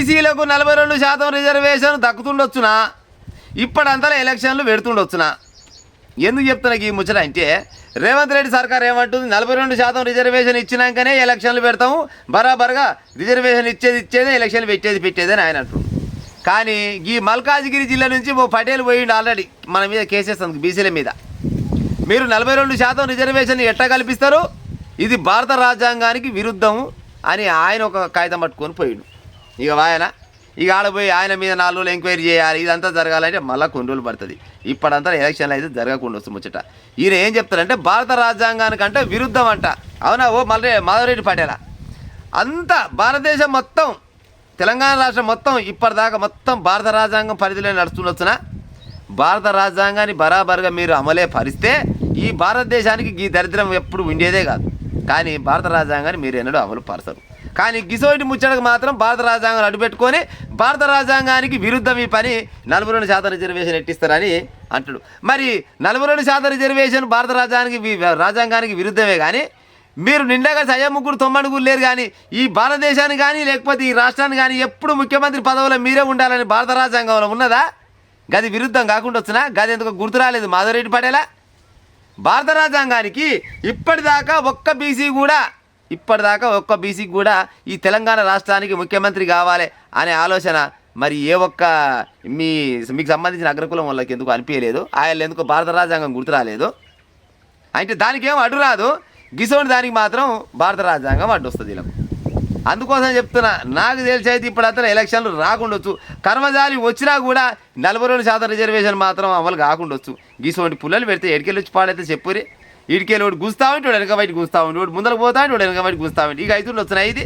బీసీలకు 42% రిజర్వేషన్ దక్కుతుండొచ్చునా, ఇప్పటింతలో ఎలక్షన్లు పెడుతుండొచ్చునా. ఎందుకు చెప్తున్నా ఈ ముచ్చట అంటే, రేవంత్ రెడ్డి సర్కార్ ఏమంటుంది, 42% రిజర్వేషన్ ఇచ్చినాకనే ఎలక్షన్లు పెడతాము, బరాబర్గా రిజర్వేషన్ ఇచ్చేదే ఎలక్షన్లు పెట్టేది అని ఆయన అంటుంది. కానీ ఈ మల్కాజ్గిరి జిల్లా నుంచి ఓ పటేల్ పోయిండు ఆల్రెడీ మన మీద కేసేస్తుంది బీసీల మీద. మీరు 42% రిజర్వేషన్ ఎట్లా కల్పిస్తారు, ఇది భారత రాజ్యాంగానికి విరుద్ధము అని ఆయన ఒక కాగితం పట్టుకొని పోయిండు. ఇక ఆడపోయి ఆయన మీద 4 రోజులు ఎంక్వైరీ చేయాలి, ఇదంతా జరగాలంటే మళ్ళీ కొన్ని రోజులు పడుతుంది. ఇప్పుడంతా ఎలక్షన్లు అయితే జరగకుండా వస్తుంది ముచ్చట. ఈయన ఏం చెప్తారంటే భారత రాజ్యాంగానికంటే విరుద్ధం అంట. అవునా ఓ మాధవరెడ్డి పటేల, అంతా భారతదేశం మొత్తం, తెలంగాణ రాష్ట్రం మొత్తం ఇప్పటిదాకా మొత్తం భారత రాజ్యాంగం పరిధిలో నడుస్తుండొచ్చున. భారత రాజ్యాంగాన్ని బరాబర్గా మీరు అమలే పరిస్తే ఈ భారతదేశానికి ఈ దరిద్రం ఎప్పుడు ఉండేదే కాదు. కానీ భారత రాజ్యాంగాన్ని మీరు ఎన్నడూ అమలు పరచరు. కానీ గిసోటి ముచ్చటకు మాత్రం భారత రాజ్యాంగం అడ్డుపెట్టుకొని భారత రాజ్యాంగానికి విరుద్ధం ఈ పని 42% రిజర్వేషన్ ఎట్టిస్తారని అంటాడు. మరి 42% రిజర్వేషన్ భారత రాజ్యాంగానికి విరుద్ధమే. కానీ మీరు నిండగా 93 లేరు. కానీ ఈ భారతదేశాన్ని కానీ లేకపోతే ఈ రాష్ట్రాన్ని కానీ ఎప్పుడు ముఖ్యమంత్రి పదవిలో మీరే ఉండాలని భారత రాజ్యాంగంలో ఉన్నదా? గది విరుద్ధం కాకుండా వచ్చినా గది ఎందుకు గుర్తు రాలేదు మాధవరెడ్డి పటేల? భారత రాజ్యాంగానికి ఇప్పటిదాకా ఒక్క బీసీ కూడా ఈ తెలంగాణ రాష్ట్రానికి ముఖ్యమంత్రి కావాలి అనే ఆలోచన మరి ఏ ఒక్క మీకు సంబంధించిన అగ్రకులం వాళ్ళకి ఎందుకు అనిపించలేదు? ఆయన ఎందుకు భారత రాజ్యాంగం గుర్తు రాలేదు? అంటే దానికి ఏం అడ్డు రాదు, గిసోని దానికి మాత్రం భారత రాజ్యాంగం అడ్డు వస్తుంది ఇలా. అందుకోసం చెప్తున్నా, నాకు తెలిసి అయితే ఇప్పుడంతా ఎలక్షన్లు రాకుండొచ్చు. కర్మజాలి వచ్చినా కూడా 42% రిజర్వేషన్ మాత్రం అమలు కాకుండొచ్చు. గిసోటి పుల్లలు పెడితే ఎడికెళ్ళి వచ్చి పాడైతే చెప్పురి. ఇడికెళ్ళి ఒకటి గుస్తా ఉంటే వాడు వెనక బయట గుస్తా ఉంటే, వాడు ముందరకు పోతా ఉంటే వాడు వెనక బయట గుస్తా ఉంటే, ఇక అవుతుండొచ్చునా ఇది?